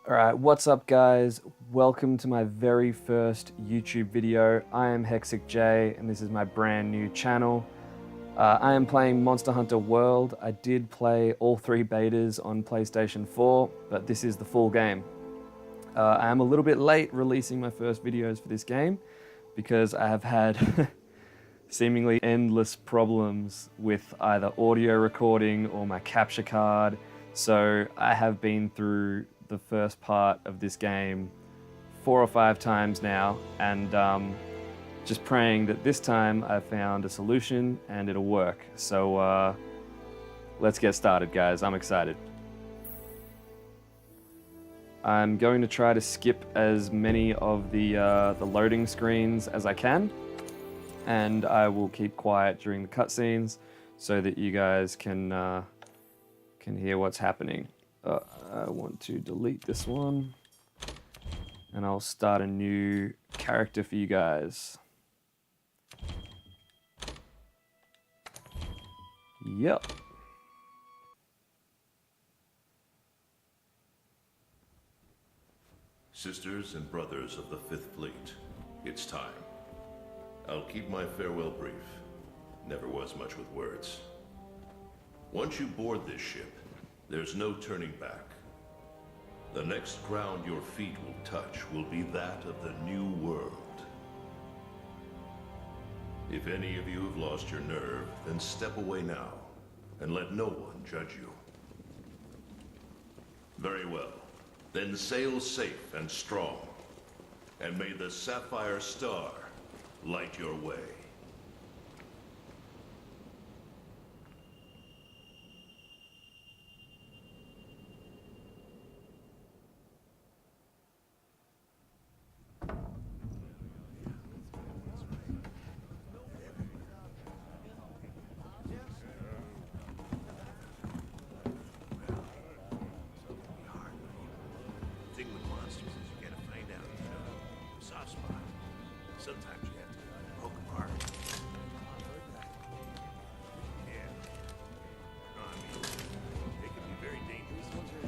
Alright, what's up guys? Welcome to my very first YouTube video. I am HexicJ and this is my brand new channel. I am playing Monster Hunter World. I did play all 3 betas on PlayStation 4, but this is the full game. I am a little bit late releasing my first videos for this game because I have had seemingly endless problems with either audio recording or my capture card. So I have been through the first part of this game 4 or 5 times now, and just praying that this time I've found a solution and it'll work. So let's get started, guys. I'm excited. I'm going to try to skip as many of the loading screens as I can, and I will keep quiet during the cutscenes so that you guys can hear what's happening. I want to delete this one, and I'll start a new character for you guys. Yep. Sisters and brothers of the Fifth Fleet, it's time. I'll keep my farewell brief. Never was much with words. Once you board this ship, there's no turning back. The next ground your feet will touch will be that of the New World. If any of you have lost your nerve, then step away now, and let no one judge you. Very well. Then sail safe and strong, and may the Sapphire Star light your way. Sometimes you have to poke them hard. Yeah. No, I mean, they can be very dangerous. Yeah,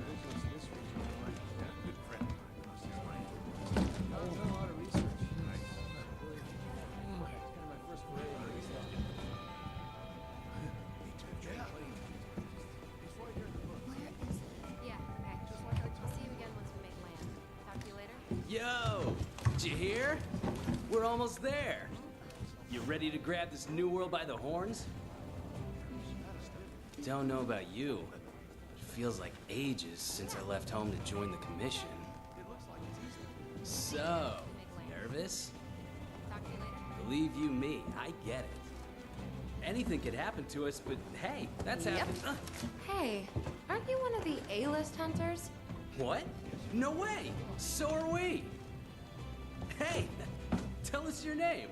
a good friend of mine lost his life. I was doing a lot of research. Nice. It's kind of my first foray into this stuff. Me too, Jay. Before I hear the book. Yeah, okay. I'll see you again once we make land. Talk to you later. Yo! Did you hear? We're almost there. You ready to grab this new world by the horns? Don't know about you, but it feels like ages since I left home to join the commission. So, nervous? Talk to you later. Believe you me, I get it. Anything could happen to us, but hey, that's Yep. happened. Hey, aren't you one of the A-list hunters? What? No way! So are we! Hey! Tell us your name.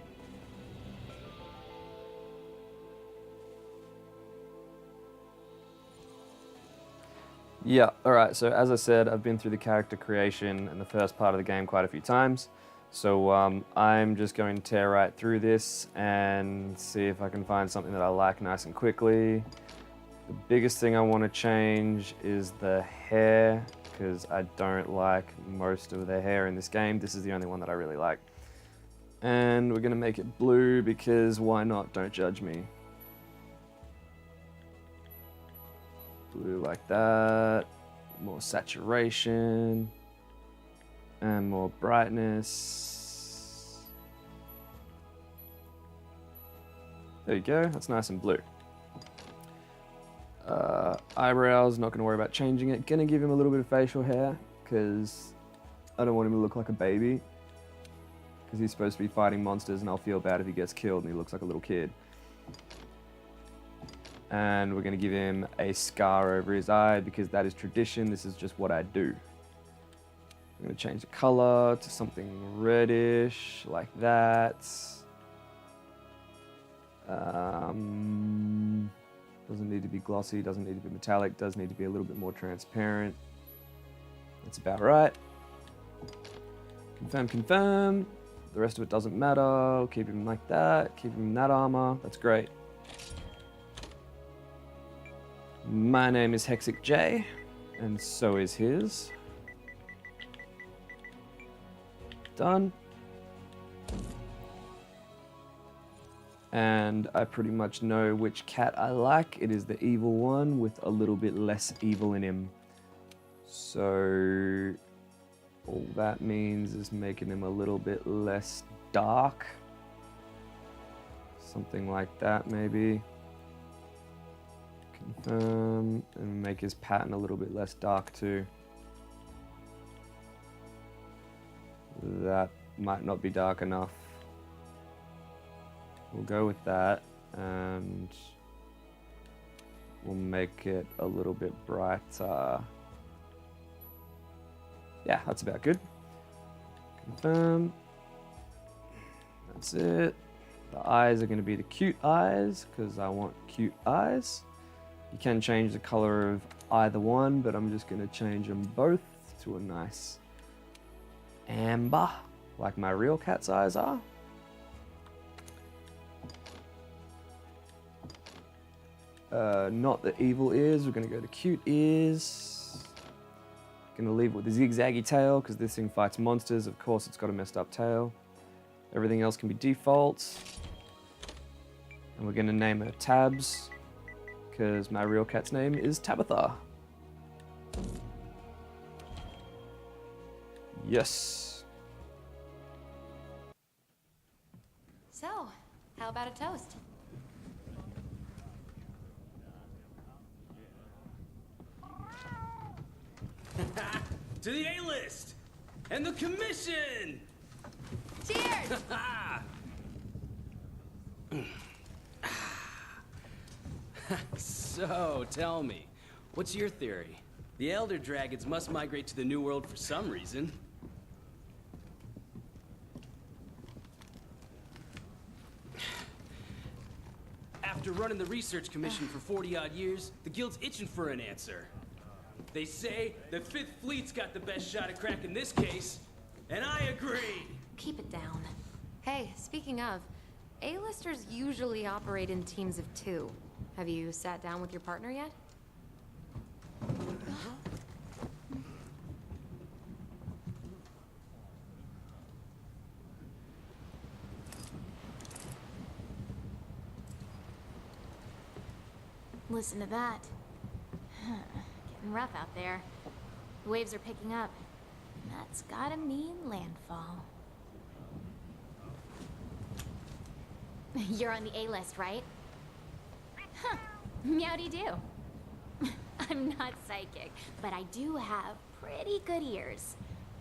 Yeah, alright, so as I said, I've been through the character creation and the first part of the game quite a few times. So I'm just going to tear right through this and see if I can find something that I like nice and quickly. The biggest thing I want to change is the hair, because I don't like most of the hair in this game. This is the only one that I really like. And we're going to make it blue because why not? Don't judge me. Blue like that. More saturation. And more brightness. There you go. That's nice and blue. Eyebrows, not going to worry about changing it. Going to give him a little bit of facial hair because I don't want him to look like a baby. Because he's supposed to be fighting monsters, and I'll feel bad if he gets killed and he looks like a little kid. And we're going to give him a scar over his eye because that is tradition. This is just what I do. I'm going to change the color to something reddish, like that. Doesn't need to be glossy, doesn't need to be metallic, does need to be a little bit more transparent. That's about right. Confirm, confirm. The rest of it doesn't matter. I'll keep him like that. Keep him in that armor. That's great. My name is HexicJ, and so is his. done. And I pretty much know which cat I like. It is the evil one with a little bit less evil in him. So all that means is making him a little bit less dark. Something like that, maybe. Confirm, and make his pattern a little bit less dark too. That might not be dark enough. We'll go with that, and we'll make it a little bit brighter. Yeah, that's about good. Confirm. That's it. The eyes are going to be the cute eyes, because I want cute eyes. You can change the color of either one, but I'm just going to change them both to a nice amber, like my real cat's eyes are. Not the evil ears, we're going to go to cute ears. Going to leave it with the zigzaggy tail, because this thing fights monsters. Of course, it's got a messed up tail. Everything else can be defaults. And we're going to name her Tabs, because my real cat's name is Tabitha. Yes. So, how about a toast? To the A-list! And the commission! Cheers! So, tell me, what's your theory? The Elder Dragons must migrate to the New World for some reason. After running the research commission for 40-odd years, the Guild's itching for an answer. They say the Fifth Fleet's got the best shot at cracking this case, and I agree! Keep it down. Hey, speaking of, A-listers usually operate in teams of 2. Have you sat down with your partner yet? Listen to that. Getting rough out there. The waves are picking up. That's gotta mean landfall. You're on the A-list, right? Huh. Meowdy-do. I'm not psychic, but I do have pretty good ears.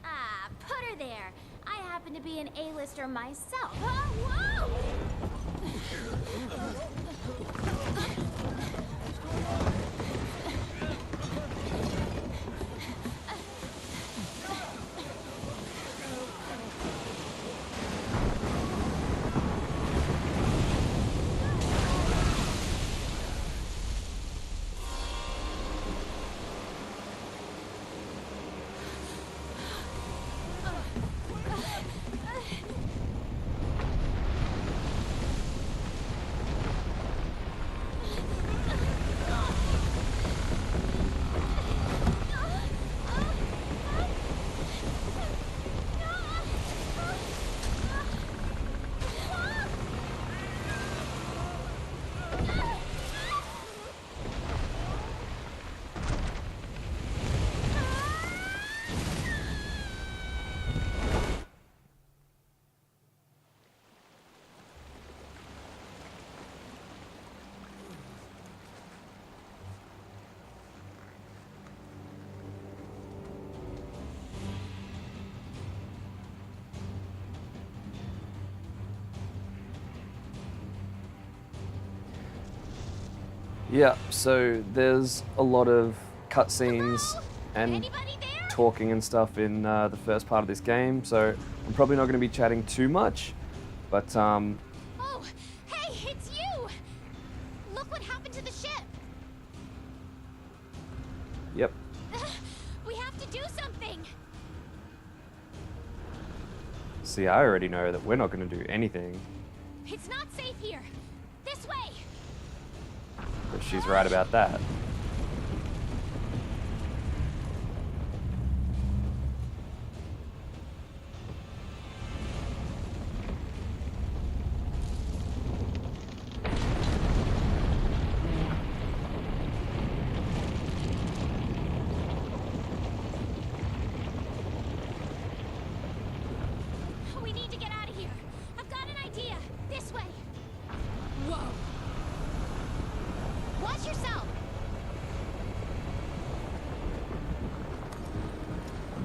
Ah, put her there. I happen to be an A-lister myself. Oh, whoa! Yeah, so there's a lot of cutscenes and Anybody there? talking and stuff in the first part of this game, so I'm probably not going to be chatting too much, but Oh, hey, it's you! Look what happened to the ship! yep. We have to do something! See, I already know that we're not going to do anything, It's not safe here! This way! but she's right about that.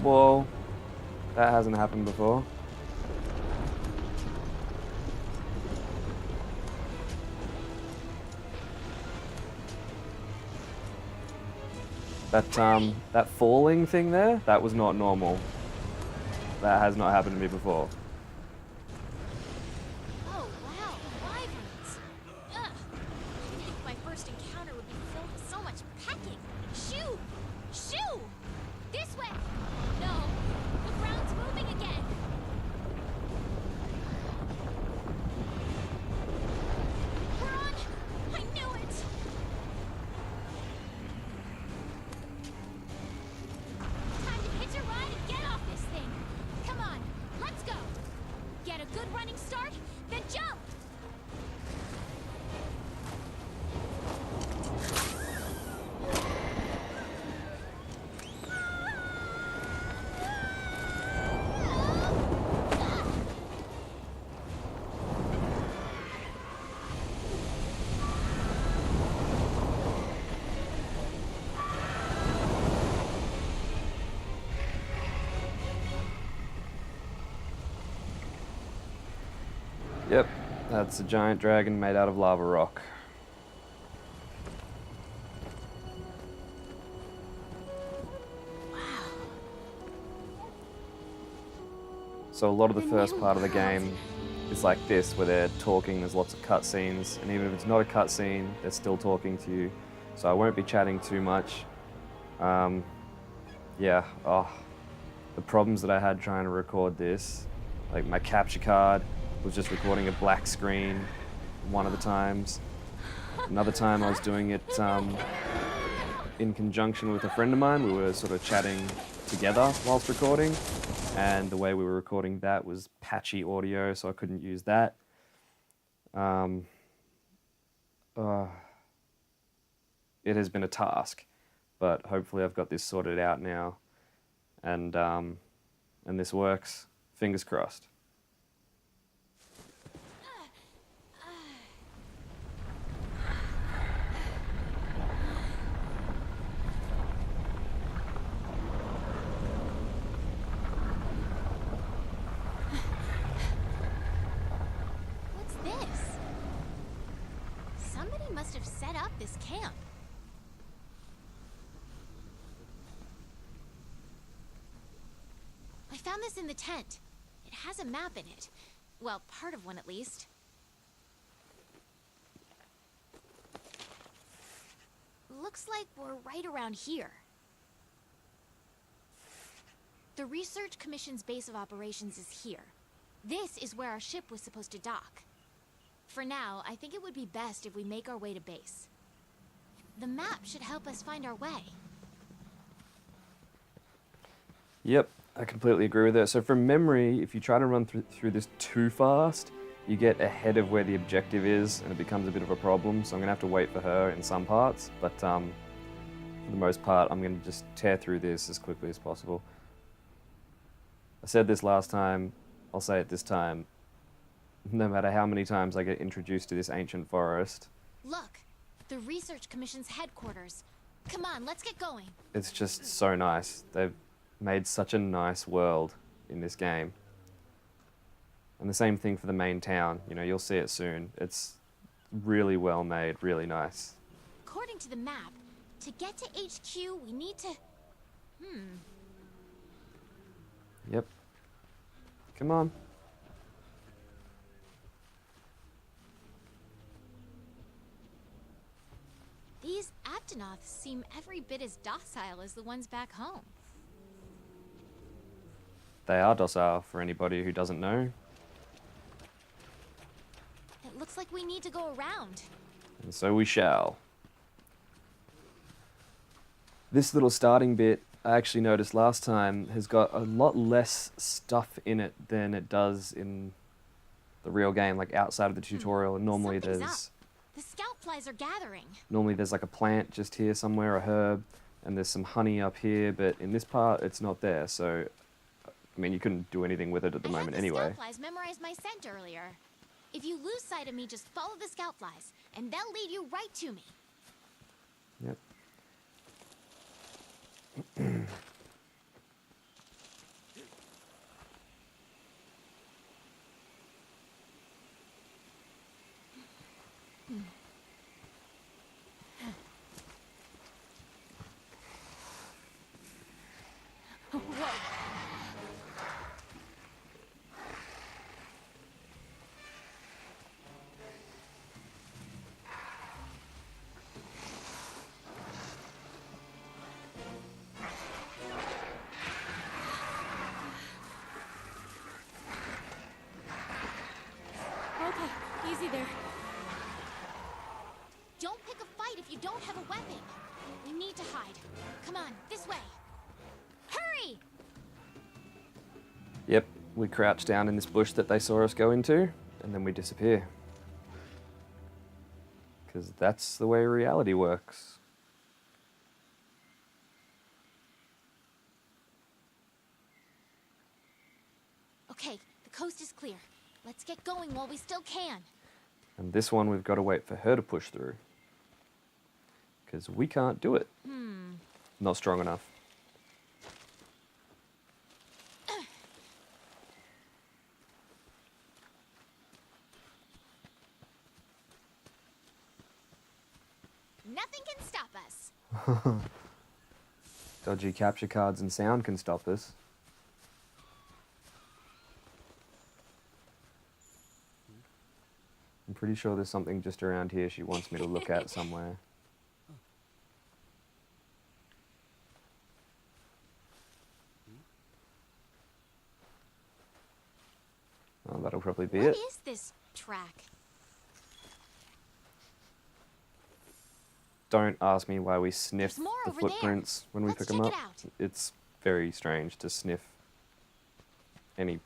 Whoa. That hasn't happened before. That falling thing there, that was not normal. That has not happened to me before. Oh, wow, wyverns. Ugh. You'd think my first encounter would be filled with so much pecking. Shoo! Shoo! This way! No, the ground's moving again. We're on! I knew it! Time to hitch a ride and get off this thing. Come on, let's go. Get a good running start, then jump. Yep, that's a giant dragon made out of lava rock. So a lot of the first part of the game is like this, where they're talking, there's lots of cutscenes, and even if it's not a cutscene, they're still talking to you. So I won't be chatting too much. Yeah, the problems that I had trying to record this, like my capture card was just recording a black screen one of the times. Another time I was doing it in conjunction with a friend of mine. We were sort of chatting together whilst recording, and the way we were recording that was patchy audio, so I couldn't use that. It has been a task, but hopefully I've got this sorted out now, and this works. Fingers crossed. What's this? Somebody must have set up this camp. I found this in the tent. It has a map in it. Well, part of one at least. Looks like we're right around here. The Research Commission's base of operations is here. This is where our ship was supposed to dock. For now, I think it would be best if we make our way to base. The map should help us find our way. Yep, I completely agree with that. So from memory, if you try to run through this too fast, you get ahead of where the objective is, and it becomes a bit of a problem. So I'm gonna have to wait for her in some parts, but for the most part, I'm gonna just tear through this as quickly as possible. I said this last time, I'll say it this time. No matter how many times I get introduced to this ancient forest, Look, the Research Commission's headquarters. Come on, let's get going. it's just so nice. They've made such a nice world in this game. And the same thing for the main town. You know, you'll see it soon. It's really well made, really nice. According to the map, to get to HQ, we need to... Yep. Come on. These Aptonoths seem every bit as docile as the ones back home. They are docile, for anybody who doesn't know. It looks like we need to go around. And so we shall. This little starting bit, I actually noticed last time, has got a lot less stuff in it than it does in the real game, like outside of the tutorial. Normally Something's there's... up. The scout flies are gathering. Normally there's like a plant just here somewhere, a herb, and there's some honey up here, but in this part it's not there, so... I mean, you couldn't do anything with it at the moment anyway. Scout flies memorized my scent earlier. If you lose sight of me, just follow the scout flies, and they'll lead you right to me. Yep. Come on, this way. Hurry! Yep, we crouch down in this bush that they saw us go into, and then we disappear. Because that's the way reality works. Okay, the coast is clear. Let's get going while we still can. And this one we've got to wait for her to push through. Because we can't do it. Not strong enough. Nothing can stop us. Dodgy capture cards and sound can stop us. I'm pretty sure there's something just around here she wants me to look at somewhere. Oh, that'll probably be What it. is this track? Don't ask me why we sniff There's more the over there. footprints when we Let's pick them check up. it out. It's very strange to sniff any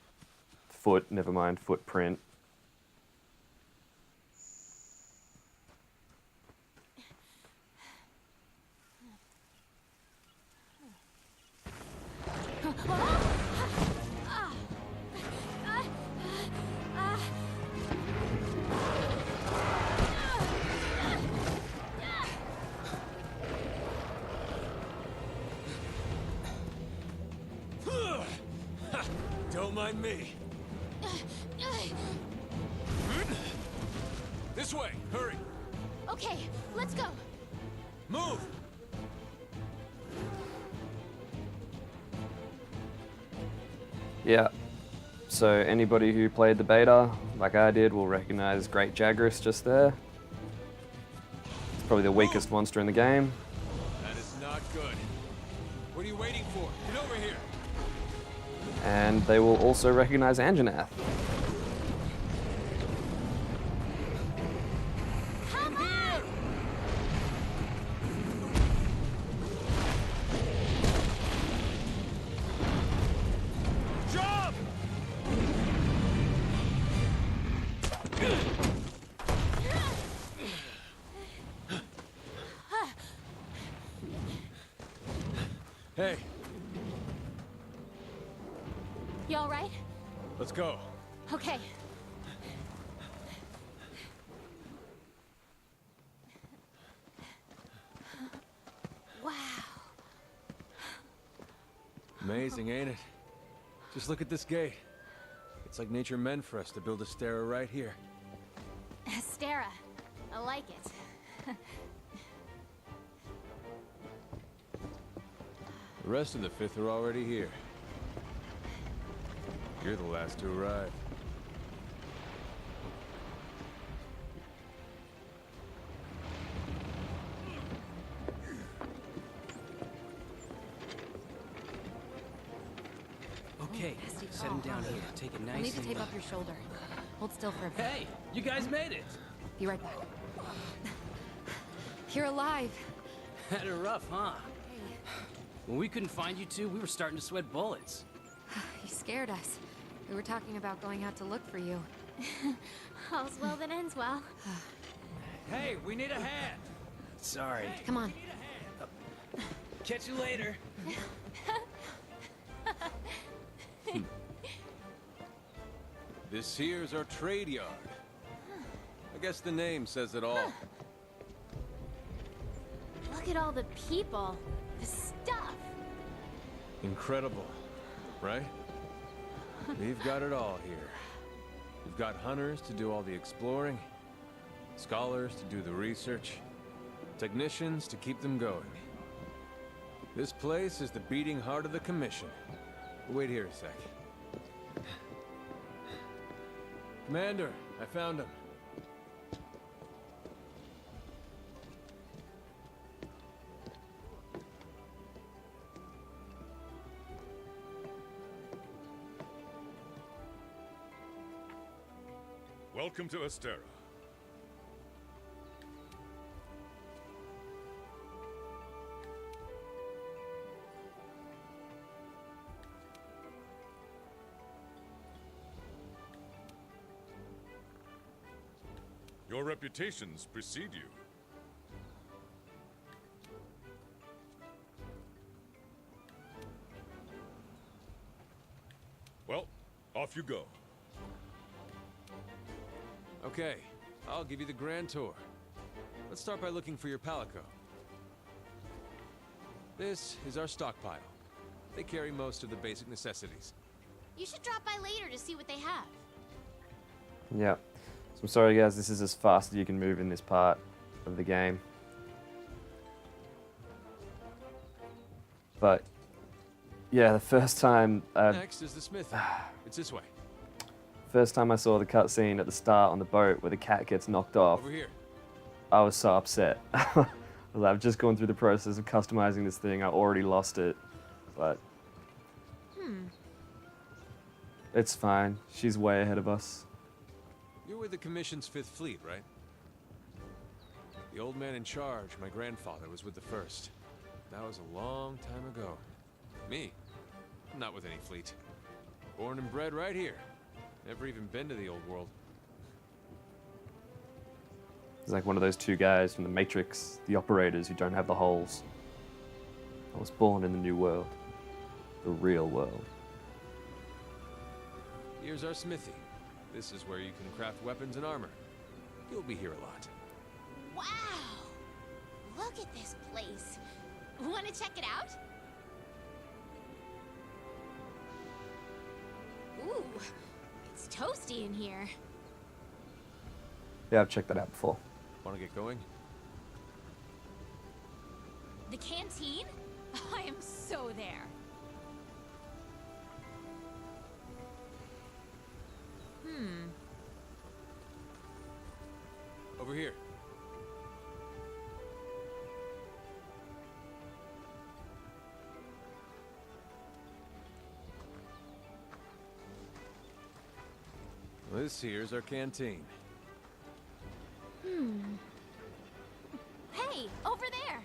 foot, never mind footprint. Don't mind me. This way, hurry. Okay, let's go. Move. Yeah. So anybody who played the beta, like I did, will recognize Great Jagras just there. It's probably the weakest monster in the game. That is not good. What are you waiting for? Get over here. And they will also recognize Anjanath. Come on! Jump! Hey, You all right? let's go. Okay. Wow. Amazing, ain't it? Just look at this gate. It's like nature meant for us to build a Stera right here. Stera. I like it. The rest of the Fifth are already here. You're the last to arrive. Okay, set him down here. Take it nice I'll need to and tape up your shoulder. Hold still for a bit. Hey, you guys made it. Be right back. You're alive. Had it rough, huh? When we couldn't find you two, we were starting to sweat bullets. You scared us. We were talking about going out to look for you. All's well that ends well. Hey, we need a hand! Sorry. Come on. Catch you later. This here's our trade yard. I guess the name says it all. Look at all the people. The stuff. Incredible, right? We've got it all here. We've got hunters to do all the exploring, scholars to do the research, technicians to keep them going. This place is the beating heart of the Commission. Wait here a sec. Commander, I found him. Welcome to Astera. Your reputations precede you. Well, off you go. Okay, I'll give you the grand tour. Let's start by looking for your palico. This is our stockpile. They carry most of the basic necessities. You should drop by later to see what they have. Yeah. So I'm sorry guys, this is as fast as you can move in this part of the game. But yeah, the first time Next is the smithy. It's this way. first time I saw the cutscene at the start on the boat where the cat gets knocked off, Over here. I was so upset. I've just gone through the process of customizing this thing. I already lost it, but it's fine. She's way ahead of us. You're with the Commission's 5th Fleet, right? The old man in charge, my grandfather, was with the 1st. That was a long time ago. Me? I'm not with any fleet. Born and bred right here. Never even been to the old world. It's like one of those two guys from the Matrix, the operators who don't have the holes. I was born in the new world, the real world. Here's our smithy. This is where you can craft weapons and armor. You'll be here a lot. Wow! Look at this place. Want to check it out? Ooh, it's toasty in here. Yeah, I've checked that out before. Want to get going? The canteen? I am so there. Over here. This here's our canteen. Hey, over there.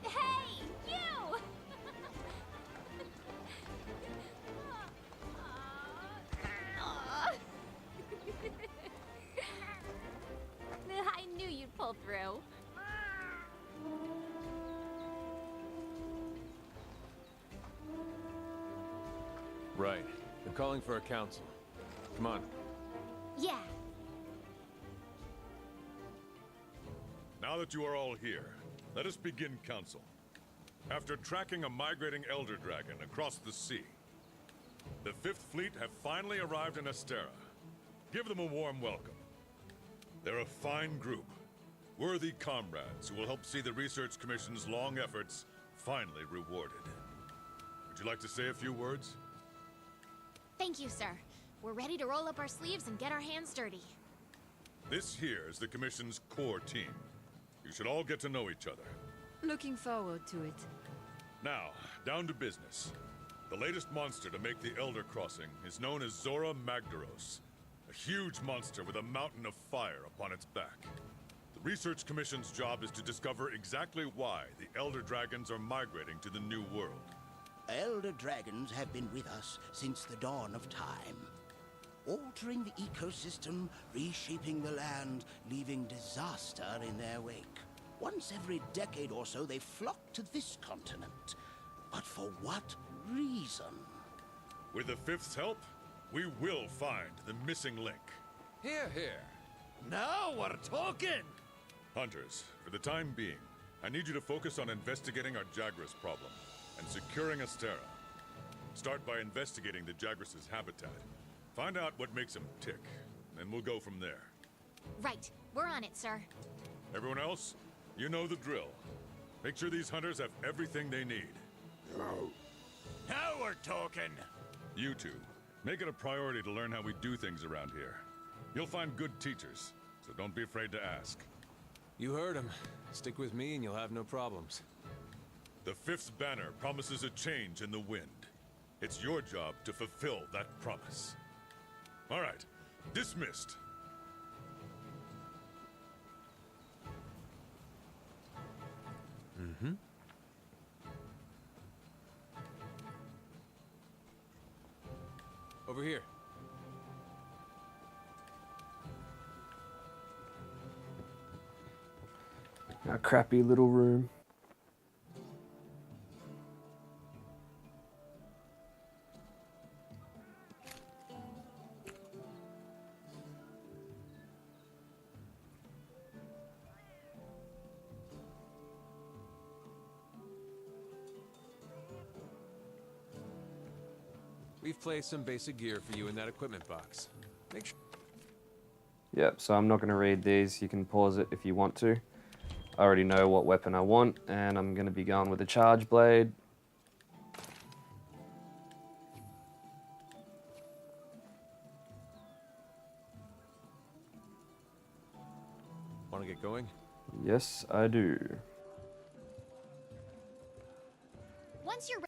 Hey, you! I knew you'd pull through. Right. They're calling for a council. Come on. Yeah. Now that you are all here, let us begin council. After tracking a migrating Elder Dragon across the sea, the 5th Fleet have finally arrived in Astera. Give them a warm welcome. They're a fine group, worthy comrades who will help see the Research Commission's long efforts finally rewarded. Would you like to say a few words? Thank you, sir. We're ready to roll up our sleeves and get our hands dirty. This here is the Commission's core team. You should all get to know each other. Looking forward to it. Now, down to business. The latest monster to make the Elder Crossing is known as Zora Magdaros, a huge monster with a mountain of fire upon its back. The Research Commission's job is to discover exactly why the Elder Dragons are migrating to the New World. Elder dragons have been with us since the dawn of time, altering the ecosystem, reshaping the land, leaving disaster in their wake. Once every decade or so, they flock to this continent. But for what reason? With the 5th's help, we will find the missing link. Here, here. Now we're talking! Hunters, for the time being, I need you to focus on investigating our Jagras problem and securing Astera. Start by investigating the Jagras' habitat. Find out what makes them tick, and we'll go from there. Right. We're on it, sir. Everyone else, you know the drill. Make sure these hunters have everything they need. Now we're talking! You two, make it a priority to learn how we do things around here. You'll find good teachers, so don't be afraid to ask. You heard him. Stick with me and you'll have no problems. The 5th's banner promises a change in the wind. It's your job to fulfill that promise. All right, dismissed. Over here. A crappy little room. We've placed some basic gear for you in that equipment box. Make sure. Yep, so I'm not going to read these. You can pause it if you want to. I already know what weapon I want, and I'm going to be going with a charge blade. Want to get going? Yes, I do. Once you're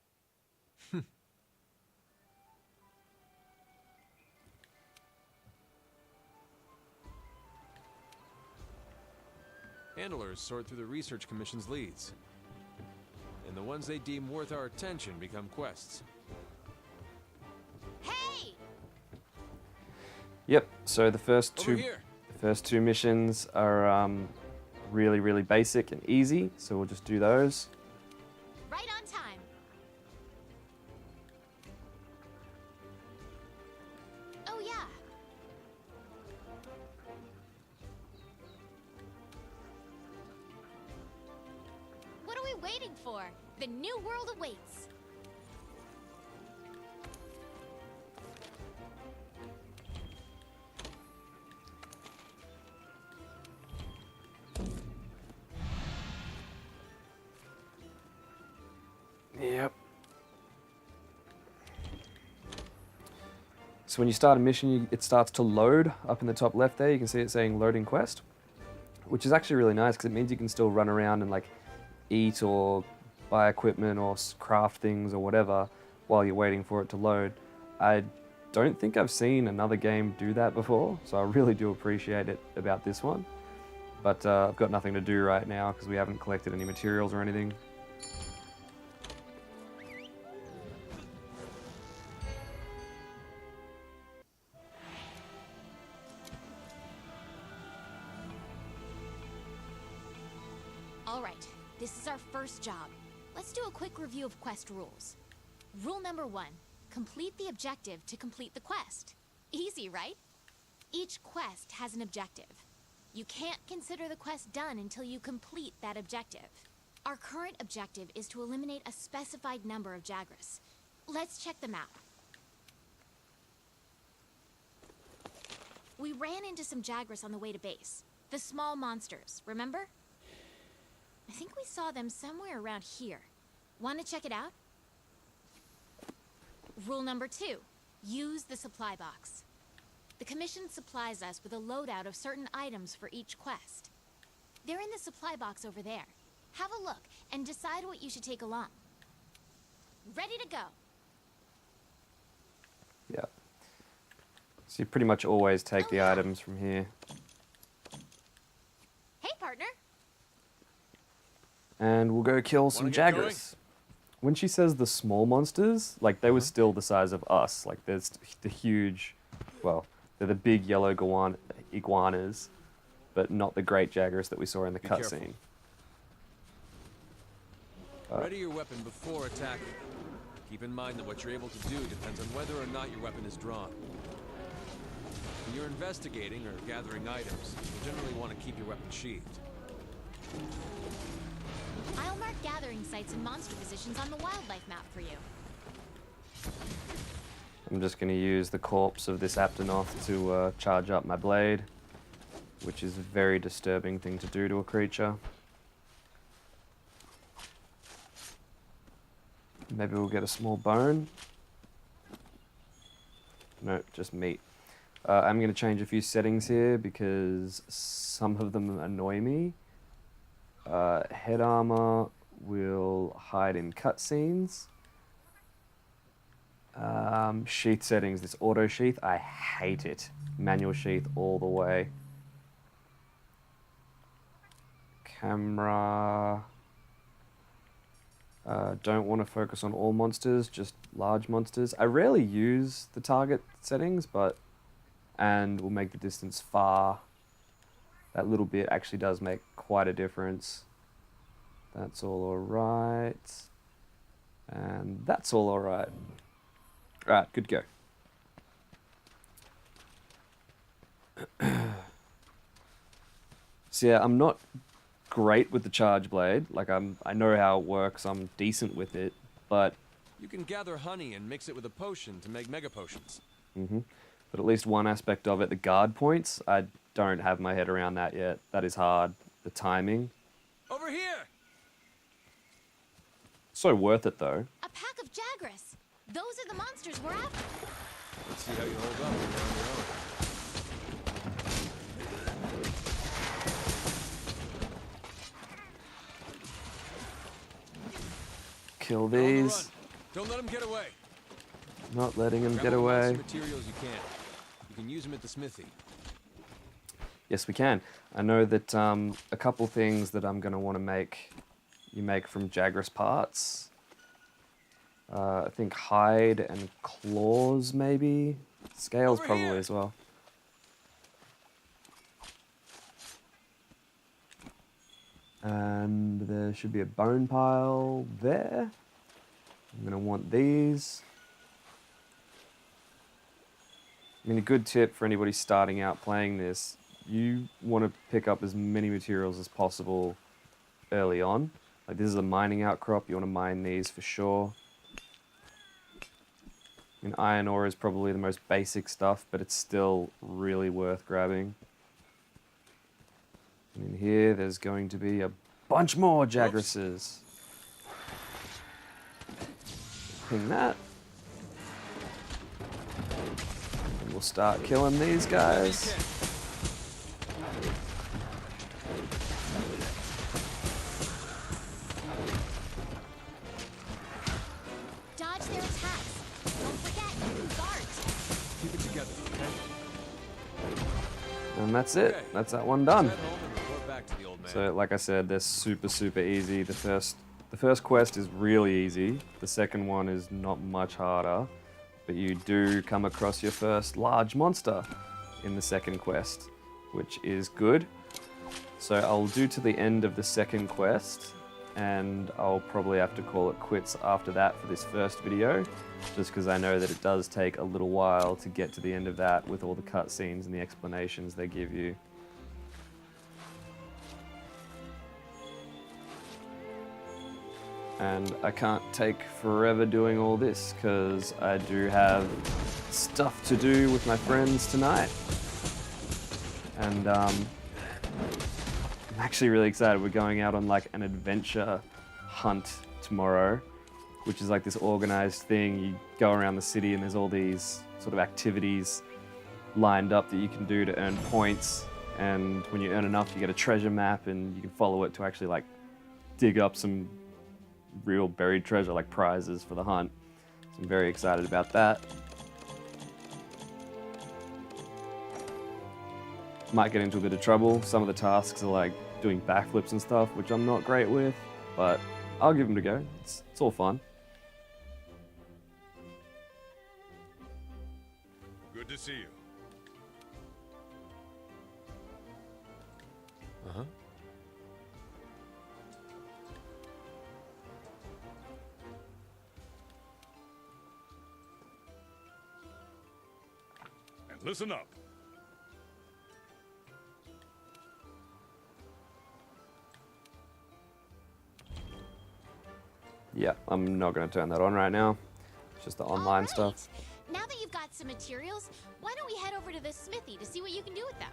Handlers sort through the Research Commission's leads. And the ones they deem worth our attention become quests. Hey! Yep, so the first Over two here. first two missions are really, really basic and easy, so we'll just do those. Right on time. Oh yeah. What are we waiting for? The new world awaits. Yep. So when you start a mission, it starts to load up in the top left there. You can see it saying loading quest, which is actually really nice because it means you can still run around and like eat or buy equipment or craft things or whatever while you're waiting for it to load. I don't think I've seen another game do that before, so I really do appreciate it about this one. But I've got nothing to do right now because we haven't collected any materials or anything. All right, this is our first job. Let's do a quick review of quest rules. Rule number 1, complete the objective to complete the quest. Easy, right? Each quest has an objective. You can't consider the quest done until you complete that objective. Our current objective is to eliminate a specified number of Jagras. Let's check them out. We ran into some Jagras on the way to base. The small monsters, remember? I think we saw them somewhere around here. Want to check it out? Rule number 2, use the supply box. The Commission supplies us with a loadout of certain items for each quest. They're in the supply box over there. Have a look and decide what you should take along. Ready to go. Yeah. So you pretty much always take the items from here. Hey, partner. And we'll go kill some get going? Jagras. When she says the small monsters, like they were still the size of us. Like there's the huge, well, they're the big yellow iguanas, but not the great Jagras that we saw in the careful. cutscene. Ready your weapon before attacking. Keep in mind that what you're able to do depends on whether or not your weapon is drawn. When you're investigating or gathering items, you generally want to keep your weapon sheathed. I'll mark gathering sites and monster positions on the wildlife map for you. I'm just going to use the corpse of this Aptonoth to charge up my blade, which is a very disturbing thing to do to a creature. Maybe we'll get a small bone. No, just meat. I'm going to change a few settings here because some of them annoy me. Head armor will hide in cutscenes. Sheath settings, this auto sheath, I hate it. Manual sheath all the way. Camera. Don't want to focus on all monsters, just large monsters. I rarely use the target settings, and will make the distance far. That little bit actually does make quite a difference. That's all alright. And that's all alright. Alright, good to go. So yeah, I'm not great with the charge blade. Like I know how it works, I'm decent with it, but You can gather honey and mix it with a potion to make mega potions. but at least one aspect of it, the guard points, I don't have my head around that yet. That is hard. The timing. Over here! So worth it though. A pack of Jagras. Those are the monsters we're after. Let's see how you hold up when you're on your own. Kill On the run. these. Don't let them get away. Not letting them Grab get all the away. materials you can. You can use them at the smithy. Yes, we can. I know that a couple things that I'm going to want to make, you make from Jagras parts. I think hide and claws, maybe. Scales Over probably here. as well. And there should be a bone pile there. I'm going to want these. I mean, a good tip for anybody starting out playing this, you want to pick up as many materials as possible early on. Like this is a mining outcrop, you want to mine these for sure. I mean, iron ore is probably the most basic stuff, but it's still really worth grabbing. And in here, there's going to be a bunch more Jagrases. Ping that. And we'll start killing these guys. Dodge their attacks. Don't forget, guards. Keep it together, okay? And that's it. Okay. That's that one done. Head home and report back to the old man. So, like I said, they're super, super easy. The first quest is really easy. The second one is not much harder, but you do come across your first large monster in the second quest, which is good. So I'll do to the end of the second quest, and I'll probably have to call it quits after that for this first video, just because I know that it does take a little while to get to the end of that with all the cutscenes and the explanations they give you. And I can't take forever doing all this because I do have stuff to do with my friends tonight. And I'm actually really excited. We're going out on like an adventure hunt tomorrow, which is like this organized thing. You go around the city and there's all these sort of activities lined up that you can do to earn points. And when you earn enough, you get a treasure map and you can follow it to actually like dig up some real buried treasure, like prizes for the hunt. So I'm very excited about that. Might get into a bit of trouble. Some of the tasks are like doing backflips and stuff, which I'm not great with, but I'll give them a go. It's all fun. Good to see you. Uh-huh. And listen up. Yeah, I'm not going to turn that on right now. It's just the online All right. stuff. Now that you've got some materials, why don't we head over to the smithy to see what you can do with them?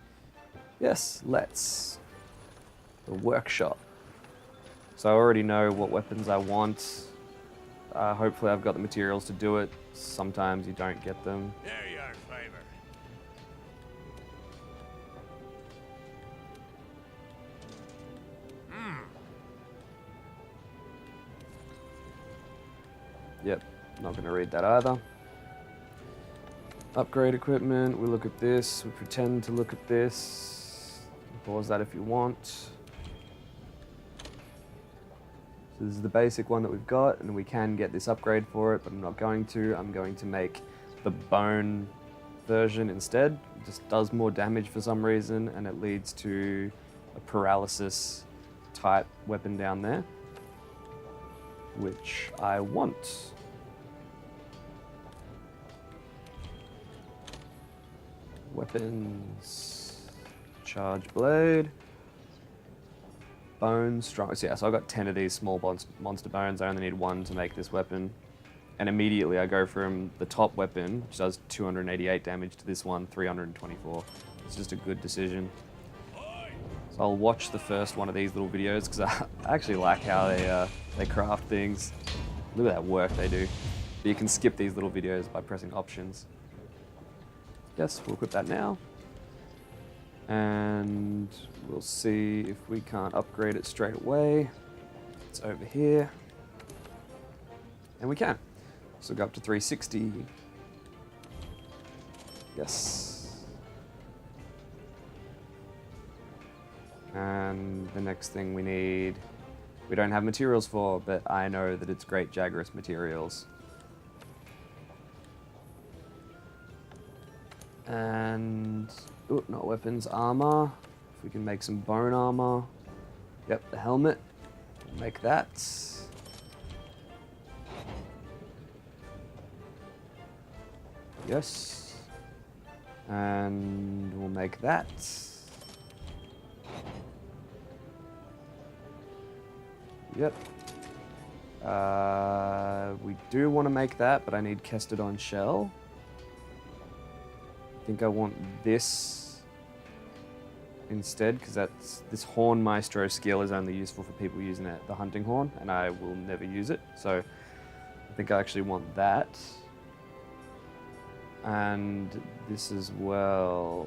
Yes, let's. The workshop. So I already know what weapons I want. Hopefully I've got the materials to do it. Sometimes you don't get them. There you are, Fiver. Yep, not going to read that either. Upgrade equipment, we look at this, we pretend to look at this. Pause that if you want. So this is the basic one that we've got, and we can get this upgrade for it, but I'm not going to. I'm going to make the bone version instead. It just does more damage for some reason, and it leads to a paralysis type weapon down there, which I want. Weapons, charge blade, bone strong. So yeah, so I got 10 of these small monster bones. I only need one to make this weapon, and immediately I go from the top weapon, which does 288 damage, to this one 324. It's just a good decision. So I'll watch the first one of these little videos because I actually like how they craft things. Look at that work they do. But you can skip these little videos by pressing options. Yes, we'll equip that now. And we'll see if we can't upgrade it straight away. It's over here. And we can. So go up to 360. Yes. And the next thing we need, we don't have materials for, but I know that it's great Jagras materials. And, oh, not weapons, armor. If we can make some bone armor. Yep, the helmet. We'll make that. Yes. And we'll make that. Yep. We do want to make that, but I need Kestodon shell. I think I want this instead, because this Horn Maestro skill is only useful for people using the hunting horn, and I will never use it. So I think I actually want that. And this as well.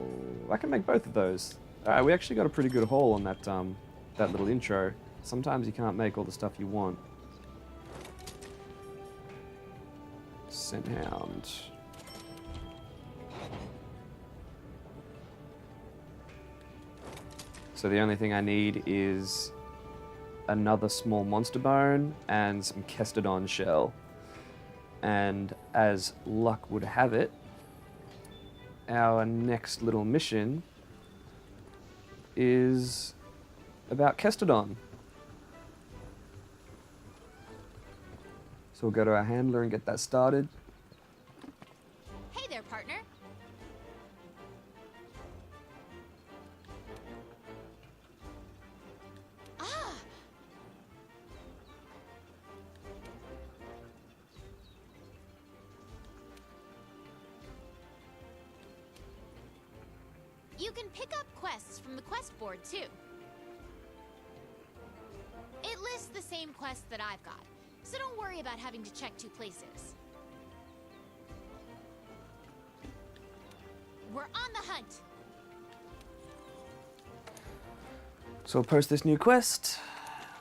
I can make both of those. Alright, we actually got a pretty good haul on that little intro. Sometimes you can't make all the stuff you want. Scent Hound. So the only thing I need is another small monster bone and some Kestodon shell. And as luck would have it, our next little mission is about Kestodon. So we'll go to our handler and get that started. Hey there, partner. Ah! You can pick up quests from the quest board, too. It lists the same quests that I've got, so don't worry about having to check two places. We're on the hunt! So I'll post this new quest,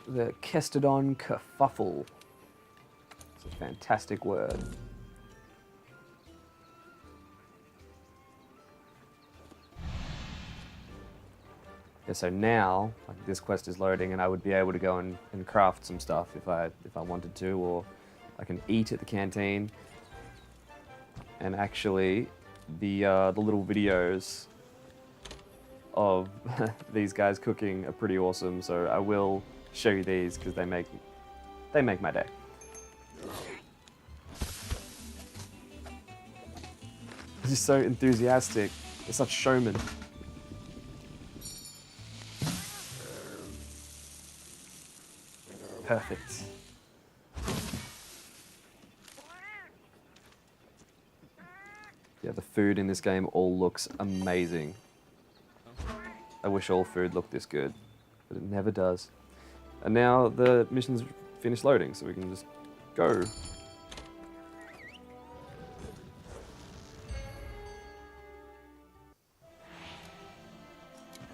the Kestodon kerfuffle. It's a fantastic word. Yeah, so now, like, this quest is loading, and I would be able to go and craft some stuff if I wanted to, or I can eat at the canteen. And actually, the little videos of these guys cooking are pretty awesome. So I will show you these because they make my day. They're just so enthusiastic. They're such showmen. Perfect. Yeah, the food in this game all looks amazing. I wish all food looked this good, but it never does. And now the mission's finished loading, so we can just go.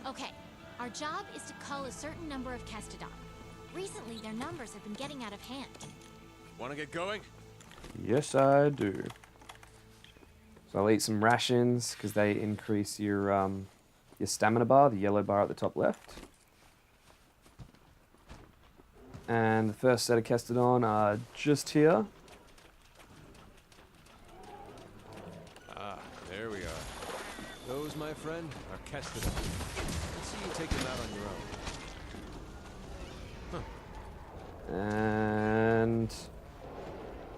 Okay, our job is to cull a certain number of Kestodon. Recently, their numbers have been getting out of hand. Want to get going? Yes, I do. So I'll eat some rations because they increase your stamina bar, the yellow bar at the top left. And the first set of Kestodon are just here. Ah, there we are. Those, my friend, are Kestodon. Let's see you take them out on your own. And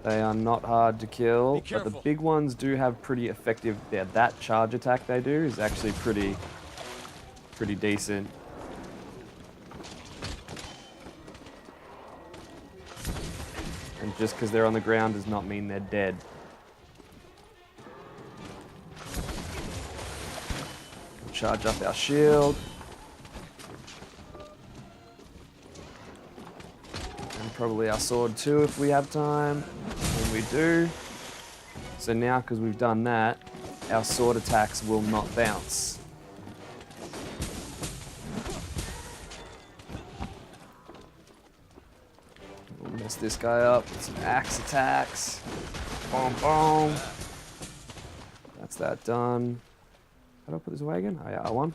they are not hard to kill, but the big ones do have pretty effective. Yeah, that charge attack they do is actually pretty decent. And just because they're on the ground does not mean they're dead. We'll charge up our shield. And probably our sword too if we have time. And we do. So now, because we've done that, our sword attacks will not bounce. We'll mess this guy up with some axe attacks. Boom, boom. That's that done. How do I put this away again? Oh yeah, R1.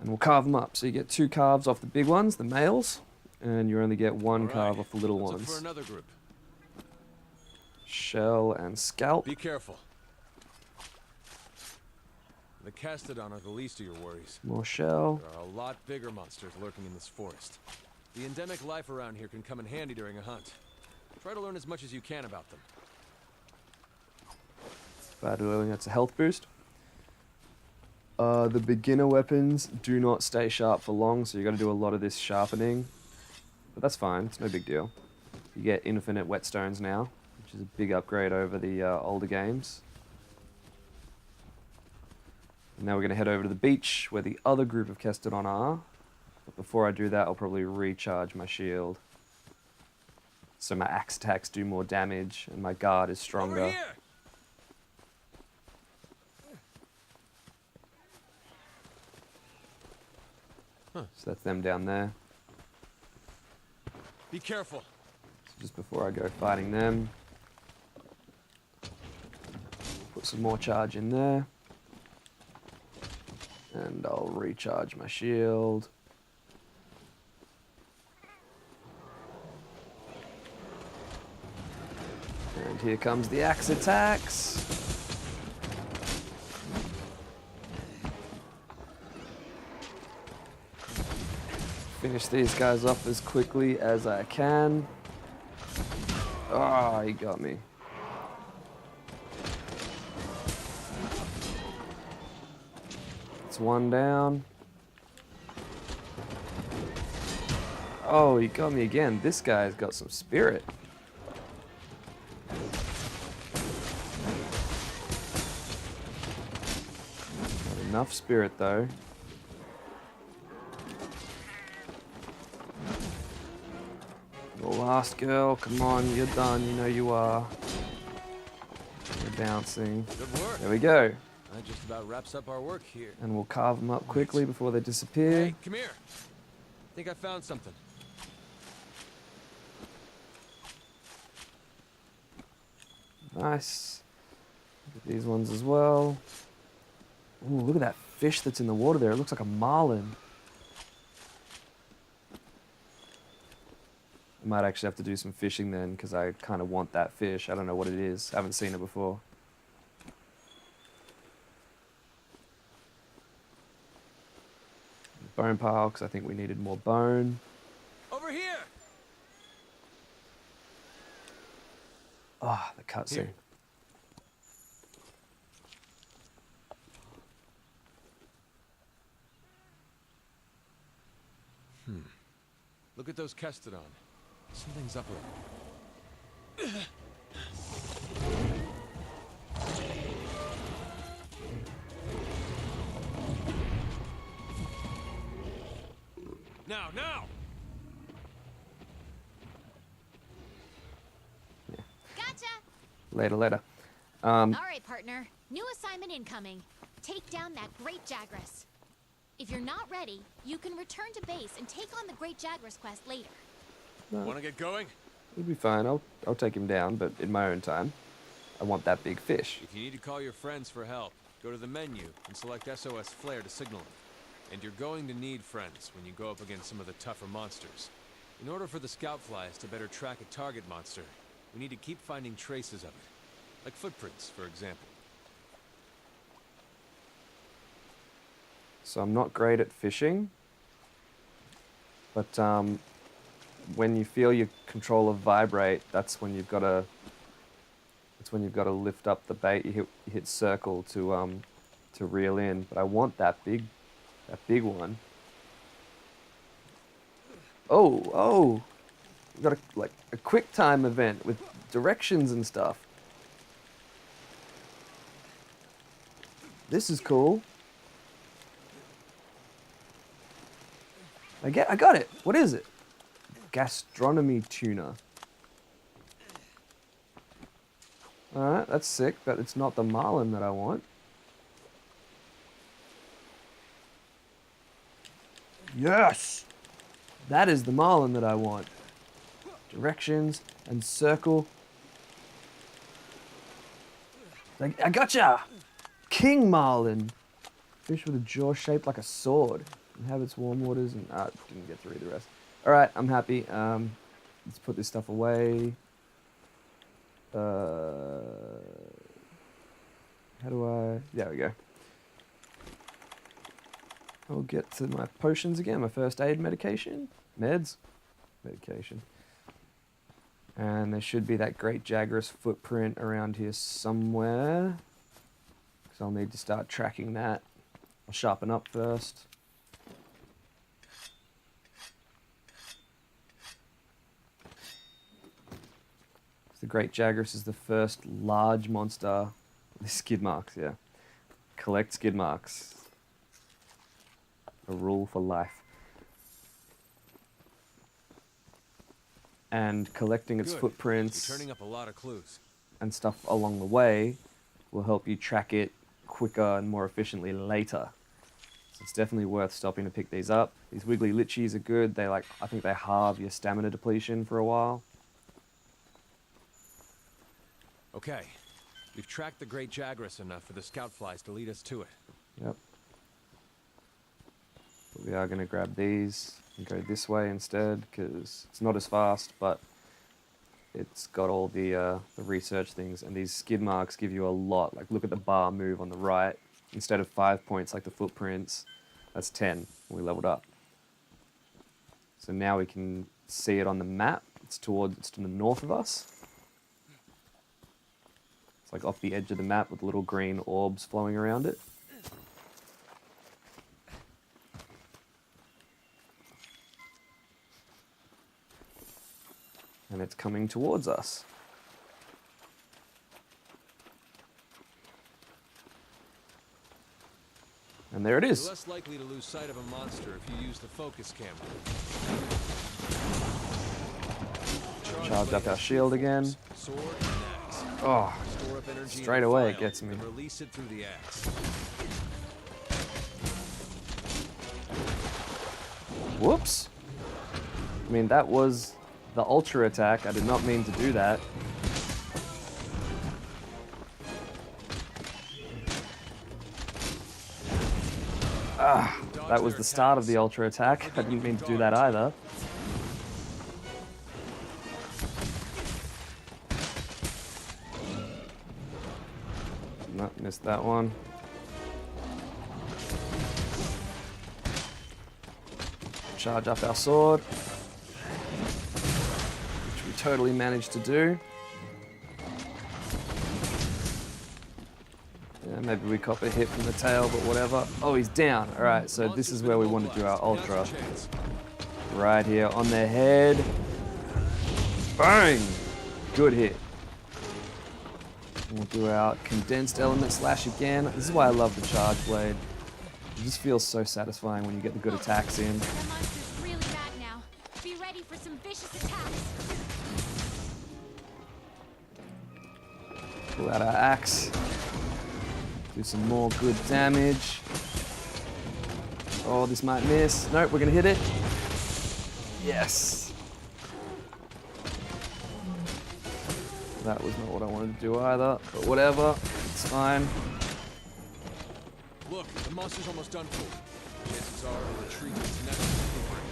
And we'll carve them up. So you get 2 carves off the big ones, the males, and you only get 1 carve off the little ones. For another group. Shell and scalp. Be careful. The Kestodon are the least of your worries. More shell. There are a lot bigger monsters lurking in this forest. The endemic life around here can come in handy during a hunt. Try to learn as much as you can about them. Bad oiling, that's a health boost. The beginner weapons do not stay sharp for long, so you got to do a lot of this sharpening. But that's fine, it's no big deal. You get infinite whetstones now, which is a big upgrade over the older games. And now we're going to head over to the beach where the other group of Kestodon are. But before I do that, I'll probably recharge my shield. So my axe attacks do more damage and my guard is stronger. Over here! So that's them down there. Be careful. So just before I go fighting them, put some more charge in there. And I'll recharge my shield. And here comes the axe attacks. Finish these guys off as quickly as I can. Oh, he got me. It's 1 down. Oh, he got me again. This guy's got some spirit. Not enough spirit though. The last girl, come on, you're done, you know you are. You're bouncing. Good work. There we go. That just about wraps up our work here. And we'll carve them up quickly before they disappear. Hey, come here. I think I found something. Nice. Look at these ones as well. Ooh, look at that fish that's in the water there. It looks like a marlin. I might actually have to do some fishing then, because I kind of want that fish. I don't know what it is. I haven't seen it before. Bone pile, because I think we needed more bone. Over here. Ah, the cutscene. Here. Look at those Kestodon. Something's up with them. Now! Gotcha! Later. All right, partner. New assignment incoming. Take down that Great Jagras. If you're not ready, you can return to base and take on the Great Jagras quest later. Want to get going? It'll be fine. I'll take him down, but in my own time. I want that big fish. If you need to call your friends for help, go to the menu and select SOS Flare to signal them. And you're going to need friends when you go up against some of the tougher monsters. In order for the scout flies to better track a target monster, we need to keep finding traces of it. Like footprints, for example. So I'm not great at fishing, but when you feel your controller vibrate, that's when you've got to lift up the bait. You hit circle to reel in. But I want that big one. Oh, we've got a quick time event with directions and stuff. This is cool. I got it. What is it? Gastronomy tuna. Alright, that's sick, but it's not the marlin that I want. Yes! That is the marlin that I want. Directions and circle. I gotcha! King marlin. Fish with a jaw shaped like a sword. Inhabits warm waters and didn't get to read the rest. Alright, I'm happy. Let's put this stuff away. How do I... There we go. I'll get to my potions again, my first aid medication. Medication. And there should be that great Jagras footprint around here somewhere. Because I'll need to start tracking that. I'll sharpen up first. The Great Jagras is the first large monster. The skid marks, yeah. Collect skid marks. A rule for life. And collecting its footprints You're turning up a lot of clues. and stuff along the way will help you track it quicker and more efficiently later. So it's definitely worth stopping to pick these up. These wiggly lichies are good. I think they halve your stamina depletion for a while. Okay, we've tracked the Great Jagras enough for the scout flies to lead us to it. Yep. But we are going to grab these and go this way instead, because it's not as fast, but it's got all the research things, and these skid marks give you a lot. Like, look at the bar move on the right. Instead of 5 points like the footprints, that's 10 when we leveled up. So now we can see it on the map. It's to the north of us. Like off the edge of the map with little green orbs flowing around it. And it's coming towards us. And there it is. You're less likely to lose sight of a monster if you use the focus camera. Charged up our shield again. Sword and axe. Oh, Store up energy in straight the away it file gets me. and release it through the axe. Whoops. I mean, that was the ultra attack. I did not mean to do that. That was the start of the ultra attack. I didn't mean to do that either. No, missed that one. Charge up our sword, which we totally managed to do. Yeah, maybe we cop a hit from the tail, but whatever. Oh, he's down. All right, so this is where we want to do our ultra. Right here on their head. Bang! Good hit. We'll do our condensed element slash again. This is why I love the charge blade. It just feels so satisfying when you get the good attacks in. The monster's really bad now. Be ready for some vicious attacks. Pull out our axe. Do some more good damage. Oh, this might miss. Nope, we're gonna hit it. Yes. That was not what I wanted to do either, but whatever. It's fine. Look, the monster's almost done for. Chances are it'll retrieve its next footprint.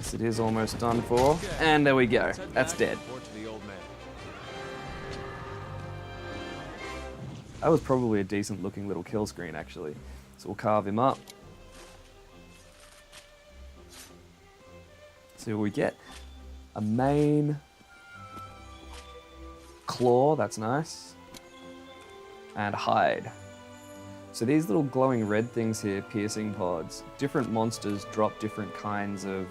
Yes, it is almost done for. And there we go. Let's head That's back dead. and report to the old man. That was probably a decent looking little kill screen, actually. So we'll carve him up. See what we get. A main claw, that's nice. And hide. So these little glowing red things here, piercing pods, different monsters drop different kinds of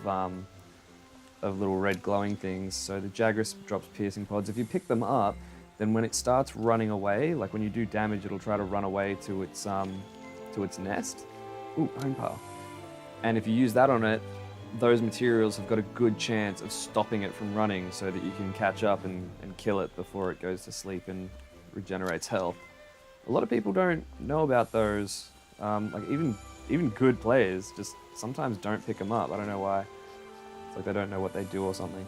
little red glowing things. So the Jagras drops piercing pods. If you pick them up, then when it starts running away, like when you do damage, it'll try to run away to its nest. Ooh, bone pile. And if you use that on it, those materials have got a good chance of stopping it from running so that you can catch up and kill it before it goes to sleep and regenerates health. A lot of people don't know about those. Like even good players just sometimes don't pick them up. I don't know why. It's like they don't know what they do or something.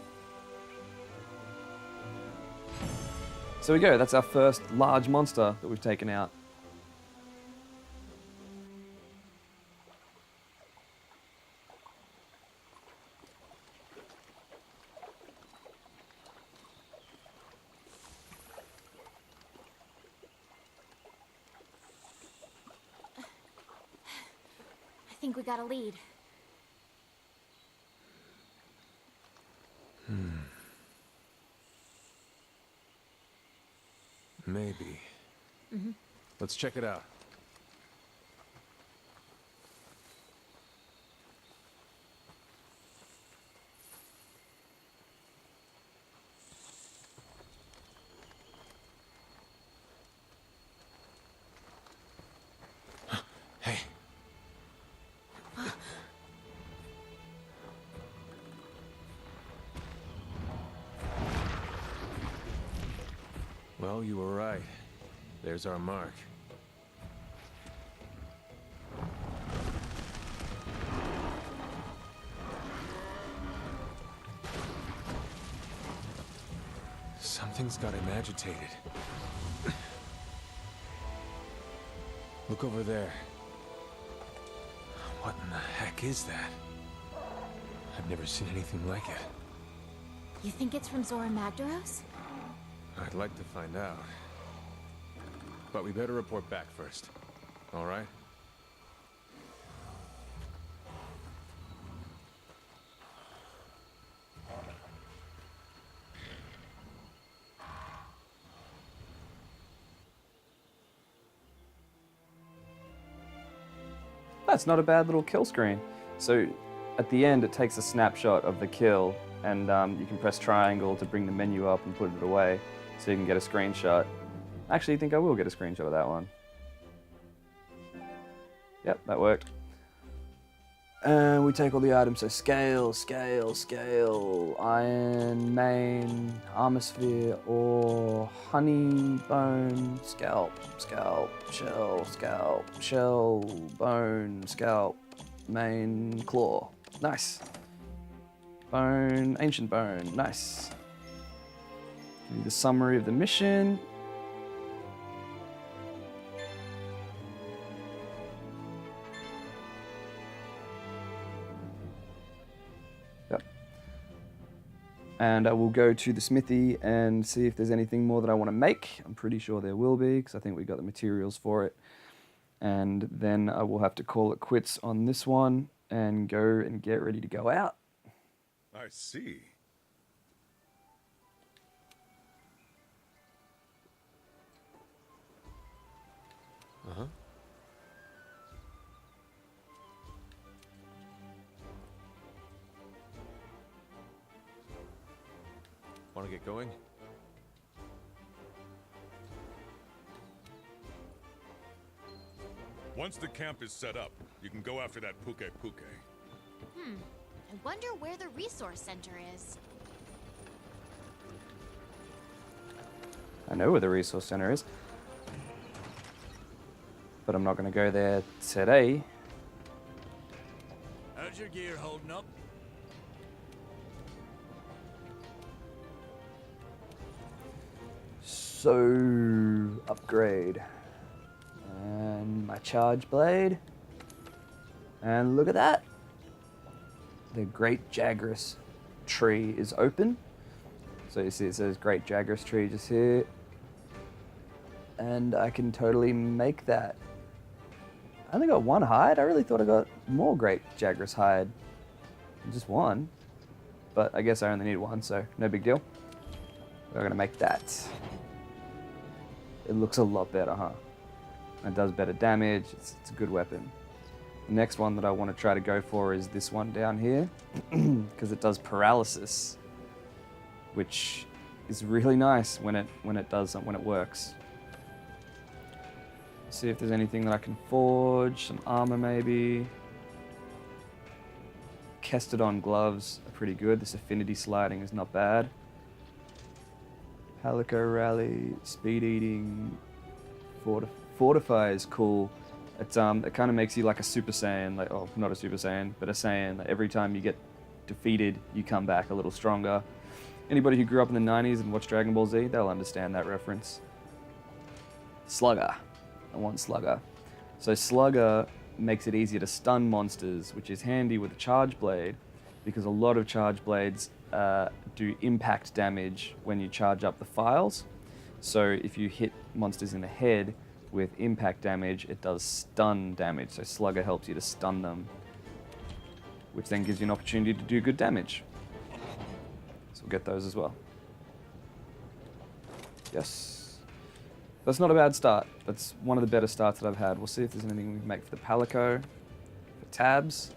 So we go. That's our first large monster that we've taken out. I think we got a lead. Maybe. Let's check it out. Hey. Well, you were right. There's our mark. Something's got him agitated. Look over there. What in the heck is that? I've never seen anything like it. You think it's from Zora Magdaros? I'd like to find out. But we better report back first. All right? That's not a bad little kill screen. So at the end, it takes a snapshot of the kill, and you can press triangle to bring the menu up and put it away, so you can get a screenshot. I actually think I will get a screenshot of that one. Yep, that worked. And we take all the items, so scale, scale, scale, iron, main, armor sphere, or honey, bone, scalp, scalp, shell, bone, scalp, main, claw. Nice. Bone, ancient bone, nice. Give you the summary of the mission. And I will go to the smithy and see if there's anything more that I want to make. I'm pretty sure there will be, because I think we got the materials for it. And then I will have to call it quits on this one and go and get ready to go out. I see. Uh-huh. Want to get going? Once the camp is set up, you can go after that Puke Puke. I wonder where the resource center is. I know where the resource center is, but I'm not going to go there today. How's your gear holding up? So, upgrade. And my charge blade. And look at that. the Great Jagras tree is open. So you see it says Great Jagras tree just here. And I can totally make that. I only got one hide. I really thought I got more Great Jagras hide. Just one. But I guess I only need one, so no big deal. We're gonna make that. It looks a lot better, huh? It does better damage. It's a good weapon. The next one that I want to try to go for is this one down here, because it does paralysis, which is really nice when it works. See if there's anything that I can forge. Some armor maybe. Kestodon gloves are pretty good. This affinity sliding is not bad. Palico rally, speed eating, fortify is cool. It kind of makes you like a Super Saiyan, like, oh, not a Super Saiyan, but a Saiyan. Like, every time you get defeated, you come back a little stronger. Anybody who grew up in the 90s and watched Dragon Ball Z, they'll understand that reference. Slugger. I want Slugger. So Slugger makes it easier to stun monsters, which is handy with a charge blade, because a lot of charge blades do impact damage when you charge up the files. So if you hit monsters in the head with impact damage, it does stun damage. So Slugger helps you to stun them, which then gives you an opportunity to do good damage. So we'll get those as well. Yes. That's not a bad start. That's one of the better starts that I've had. We'll see if there's anything we can make for the Palico. For tabs.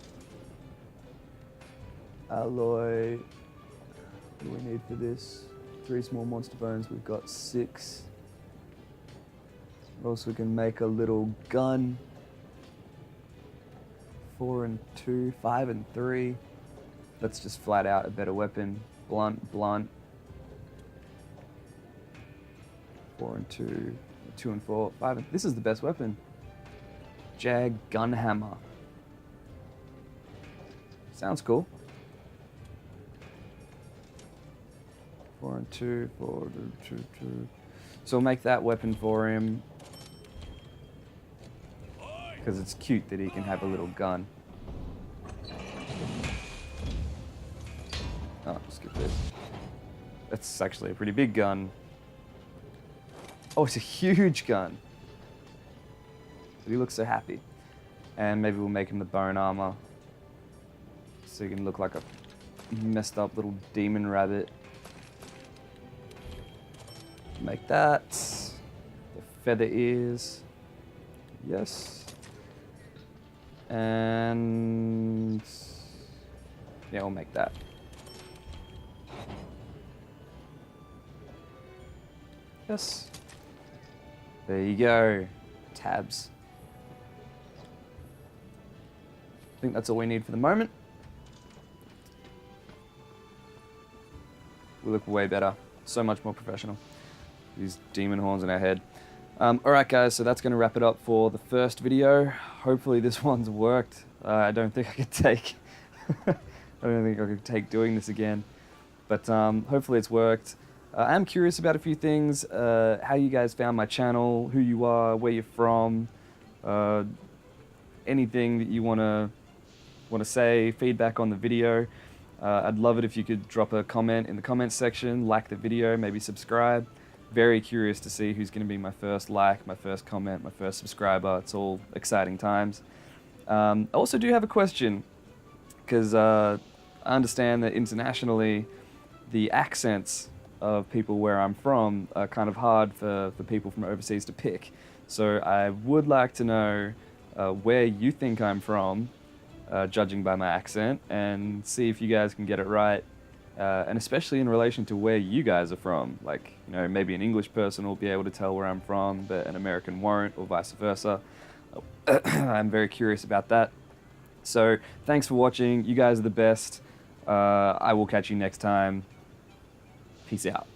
Alloy. What do we need for this? 3 small monster bones. We've got 6. Also, we can make a little gun. 4 and 2, 5 and 3. That's just flat out a better weapon. Blunt, blunt. 4 and 2, 2 and 4, 5 and... This is the best weapon. Jag Gunhammer. Sounds cool. 4 and 2, 4, 2, 2. So we'll make that weapon for him. Because it's cute that he can have a little gun. Oh, skip this. That's actually a pretty big gun. Oh, it's a huge gun. But he looks so happy. And maybe we'll make him the bone armor. So he can look like a messed up little demon rabbit. Make that. The feather ears. Yes. And... yeah, we'll make that. Yes. There you go. Tabs. I think that's all we need for the moment. We look way better. So much more professional. These demon horns in our head. Alright guys, so that's going to wrap it up for the first video. Hopefully this one's worked. I don't think I could take... I don't think I could take doing this again. But hopefully it's worked. I'm curious about a few things, how you guys found my channel, who you are, where you're from, anything that you want to say, feedback on the video. I'd love it if you could drop a comment in the comments section, like the video, maybe subscribe. Very curious to see who's going to be my first like, my first comment, my first subscriber. It's all exciting times. I also do have a question, because I understand that internationally the accents of people where I'm from are kind of hard for people from overseas to pick. So I would like to know where you think I'm from, judging by my accent, and see if you guys can get it right, and especially in relation to where you guys are from. Like, you know, maybe an English person will be able to tell where I'm from, but an American won't, or vice versa. I'm very curious about that. So thanks for watching. You guys are the best. I will catch you next time. Peace out.